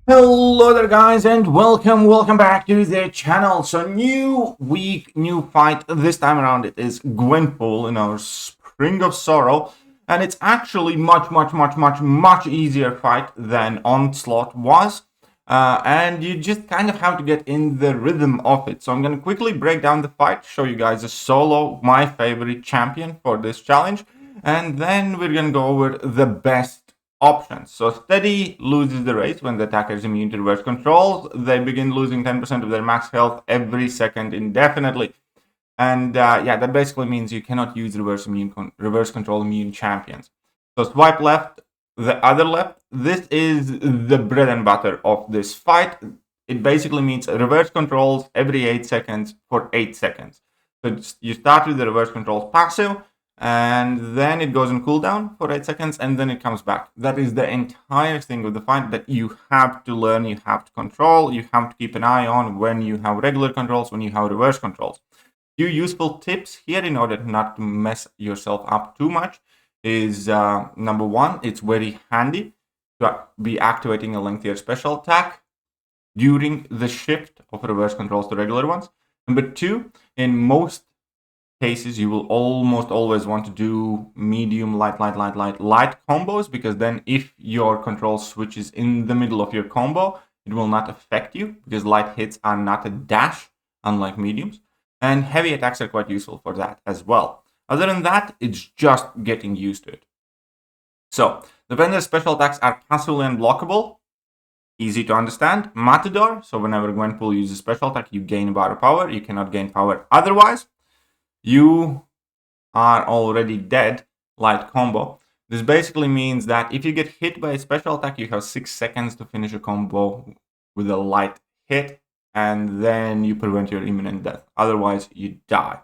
Hello there guys and welcome back to the channel. So new week, new fight. This time around it is Gwenpool in our Spring of Sorrow, and it's actually much easier fight than Onslaught was. And you just kind of have to get in the rhythm of it. So I'm going to quickly break down the fight, show you guys a solo, my favorite champion for this challenge, and then we're going to go over the best options. So Steady loses the race when the attacker is immune to reverse controls. They begin losing 10% of their max health every second indefinitely. And yeah, that basically means you cannot use reverse control immune champions. So swipe left, the other left. This is the bread and butter of this fight. It basically means reverse controls every 8 seconds for 8 seconds. So you start with the reverse controls passive, and then it goes on cooldown for 8 seconds, and then it comes back. That is the entire thing of the fight that you have to learn, you have to control, you have to keep an eye on when you have regular controls, when you have reverse controls. Few useful tips here in order not to mess yourself up too much is number one, it's very handy to be activating a lengthier special attack during the shift of reverse controls to regular ones. Number two, in most cases, you will almost always want to do medium, light combos, because then if your control switches in the middle of your combo, it will not affect you because light hits are not a dash, unlike mediums. And heavy attacks are quite useful for that as well. Other than that, it's just getting used to it. So, the vendor's special attacks are passively unblockable. Easy to understand. Matador, so whenever Gwenpool uses special attack, you gain a bar of power. You cannot gain power otherwise. You are already dead, light combo. This basically means that if you get hit by a special attack, you have 6 seconds to finish a combo with a light hit, and then you prevent your imminent death. Otherwise, you die.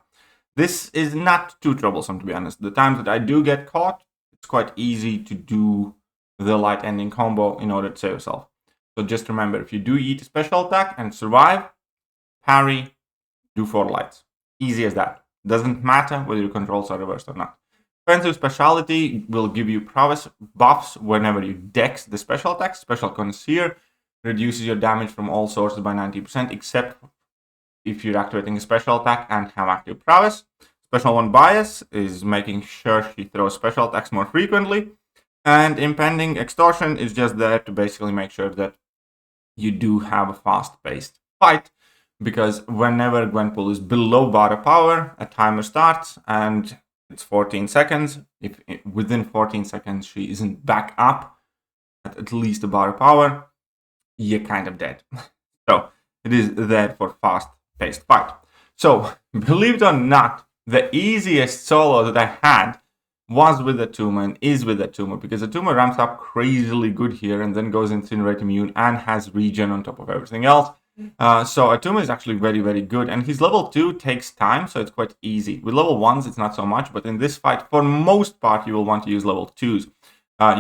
This is not too troublesome, to be honest. The times that I do get caught, it's quite easy to do the light ending combo in order to save yourself. So just remember, if you do eat a special attack and survive, parry, do 4 lights. Easy as that. Doesn't matter whether your controls are reversed or not. Offensive speciality will give you prowess buffs whenever you dex the special attacks. Special Connoisseur reduces your damage from all sources by 90%, except if you're activating a special attack and have active prowess. Special One Bias is making sure she throws special attacks more frequently. And Impending Extortion is just there to basically make sure that you do have a fast-paced fight, because whenever Gwenpool is below bar of power, a timer starts and it's 14 seconds. If within 14 seconds she isn't back up at least a bar of power, you're kind of dead. So it is there for fast-paced fight. So believe it or not, the easiest solo that I had was with Atuma and is with Atuma, because Atuma ramps up crazily good here and then goes Incinerate Immune and has regen on top of everything else. So Atuma is actually very good, and his level 2 takes time, so it's quite easy. With level 1s, it's not so much, but in this fight, for most part, you will want to use level 2s.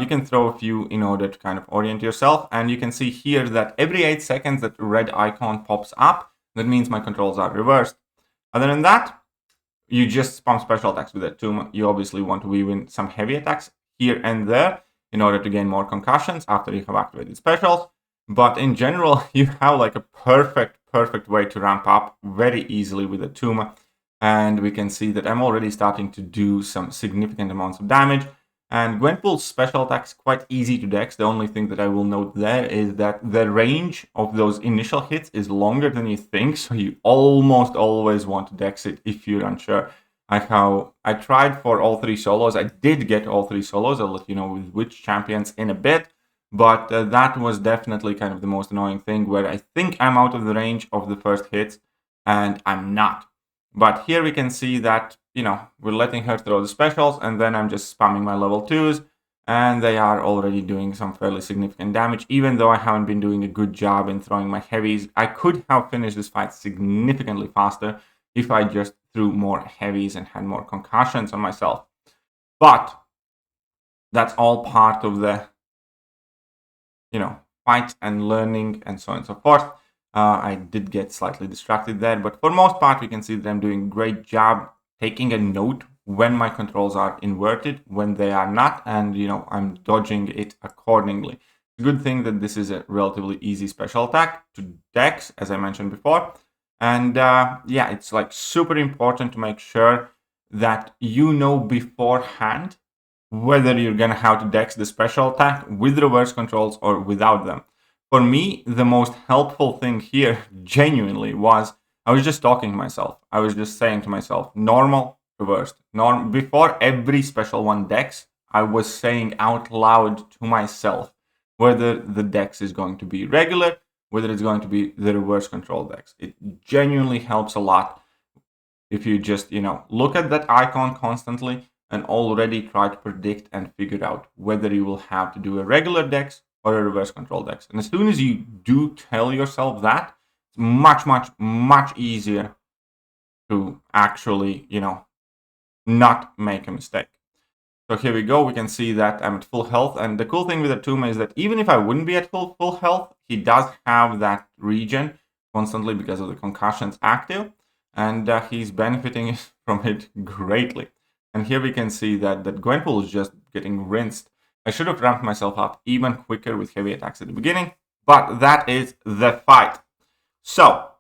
You can throw a few in order to kind of orient yourself, and you can see here that every 8 seconds that red icon pops up, that means my controls are reversed. Other than that, you just spam special attacks with Atuma. You obviously want to weave in some heavy attacks here and there in order to gain more concussions after you have activated specials. But in general, you have like a perfect way to ramp up very easily with Atuma. And we can see that I'm already starting to do some significant amounts of damage. And Gwenpool's special attacks quite easy to dex. The only thing that I will note there is that the range of those initial hits is longer than you think. So you almost always want to dex it if you're unsure. I tried for all 3 solos. I did get all 3 solos. I'll let you know with which champions in a bit. But that was definitely kind of the most annoying thing, where I think I'm out of the range of the first hits, and I'm not. But here we can see that, we're letting her throw the specials, and then I'm just spamming my level 2s, and they are already doing some fairly significant damage, even though I haven't been doing a good job in throwing my heavies. I could have finished this fight significantly faster if I just threw more heavies and had more concussions on myself. But that's all part of the fight and learning and so on and so forth. I did get slightly distracted there, but for most part, we can see that I'm doing a great job taking a note when my controls are inverted, when they are not, and I'm dodging it accordingly. a good thing that this is a relatively easy special attack to dex, as I mentioned before. And yeah, it's like super important to make sure that you know beforehand whether you're gonna have to dex the special attack with reverse controls or without them. For me, the most helpful thing here genuinely was I was just talking to myself. I was just saying to myself, normal, reversed. Before every special one dex, I was saying out loud to myself whether the dex is going to be regular, whether it's going to be the reverse control dex. It genuinely helps a lot if you just, look at that icon constantly and already try to predict and figure out whether you will have to do a regular dex or a reverse control dex. And as soon as you do tell yourself that, it's much, much, much easier to actually, not make a mistake. So here we go. We can see that I'm at full health. And the cool thing with Atuma is that even if I wouldn't be at full health, he does have that regen constantly because of the concussions active. And he's benefiting from it greatly. And here we can see that Gwenpool is just getting rinsed. I should have ramped myself up even quicker with heavy attacks at the beginning, but that is the fight. So,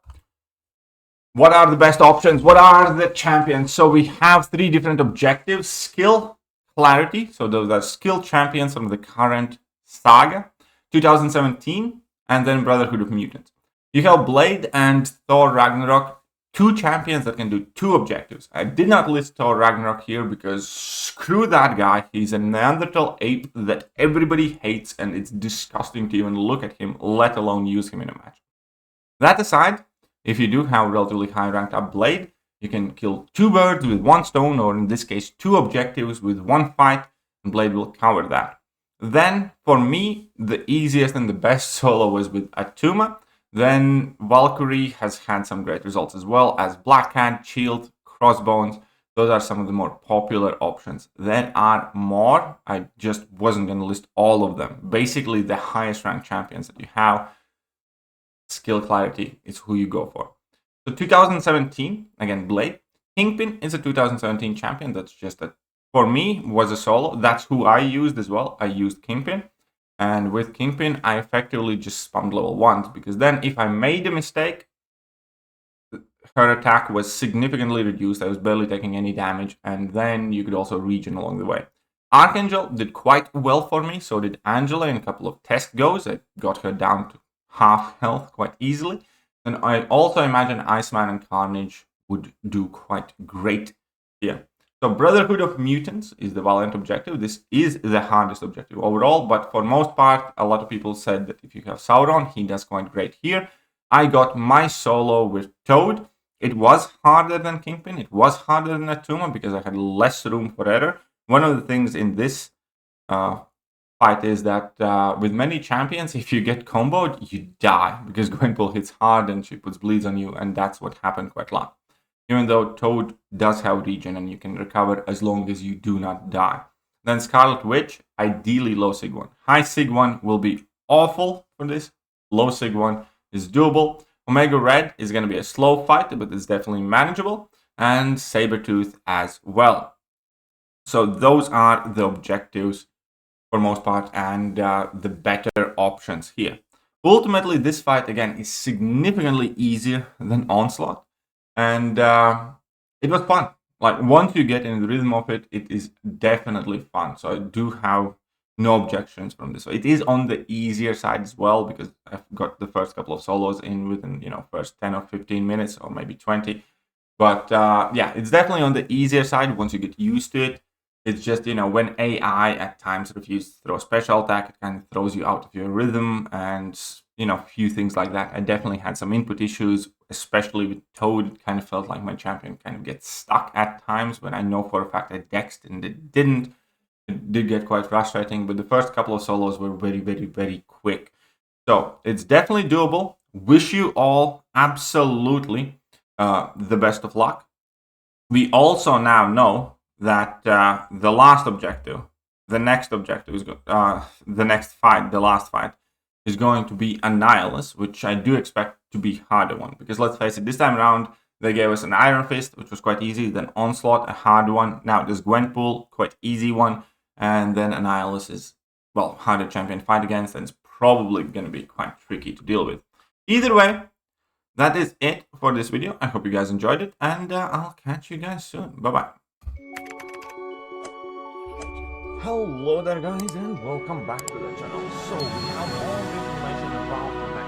what are the best options? What are the champions? So we have 3 different objectives: skill, clarity. So those are skill champions from the current saga, 2017, and then Brotherhood of Mutants. You have Blade and Thor Ragnarok, 2 champions that can do 2 objectives. I did not list Thor Ragnarok here because screw that guy. He's a Neanderthal ape that everybody hates, and it's disgusting to even look at him, let alone use him in a match. That aside, if you do have relatively high ranked up Blade, you can kill 2 birds with 1 stone, or in this case 2 objectives with 1 fight, and Blade will cover that. Then, for me, the easiest and the best solo was with Atuma. Then Valkyrie has had some great results as well, as Black Cat, Shield, Crossbones. Those are some of the more popular options. There are more. I just wasn't going to list all of them. Basically, the highest ranked champions that you have, skill clarity is who you go for. So 2017, again, Blade. Kingpin is a 2017 champion. That's just for me, was a solo. That's who I used as well. I used Kingpin. And with Kingpin, I effectively just spammed level 1s, because then if I made a mistake, her attack was significantly reduced. I was barely taking any damage, and then you could also regen along the way. Archangel did quite well for me, so did Angela in a couple of test goes. I got her down to half health quite easily. And I also imagine Iceman and Carnage would do quite great here. So Brotherhood of Mutants is the Valiant objective. This is the hardest objective overall, but for most part, a lot of people said that if you have Sauron, he does quite great here. I got my solo with Toad. It was harder than Kingpin. It was harder than Atuma because I had less room for error. One of the things in this fight is that with many champions, if you get comboed, you die because Gwenpool hits hard and she puts bleeds on you, and that's what happened quite a lot. Even though Toad does have regen and you can recover as long as you do not die. Then Scarlet Witch, ideally low Sig 1. High Sig 1 will be awful for this. Low Sig 1 is doable. Omega Red is going to be a slow fight, but it's definitely manageable. And Sabretooth as well. So those are the objectives for most part, and the better options here. Ultimately, this fight, again, is significantly easier than Onslaught. And it was fun. Like, once you get in the rhythm of it, it is definitely fun. So I do have no objections from this. So it is on the easier side as well, because I've got the first couple of solos in within, first 10 or 15 minutes, or maybe 20. But yeah, it's definitely on the easier side once you get used to it. It's just, when AI at times refuses to throw a special attack, it kind of throws you out of your rhythm and, a few things like that. I definitely had some input issues, especially with Toad. It kind of felt like my champion kind of gets stuck at times when I know for a fact I dexed and it didn't. It did get quite frustrating, but the first couple of solos were very, very, very quick. So it's definitely doable. Wish you all absolutely the best of luck. We also now know that the last objective, the next objective is the next fight, the last fight, is going to be Annihilus, which I do expect to be harder one, because let's face it, this time around they gave us an Iron Fist, which was quite easy, then Onslaught, a hard one. Now there's Gwenpool, quite easy one, and then Annihilus is, well, harder champion to fight against, and it's probably going to be quite tricky to deal with. Either way, that is it for this video. I hope you guys enjoyed it, and I'll catch you guys soon. Bye-bye. Hello there, guys, and welcome back to the channel. So we have all the information about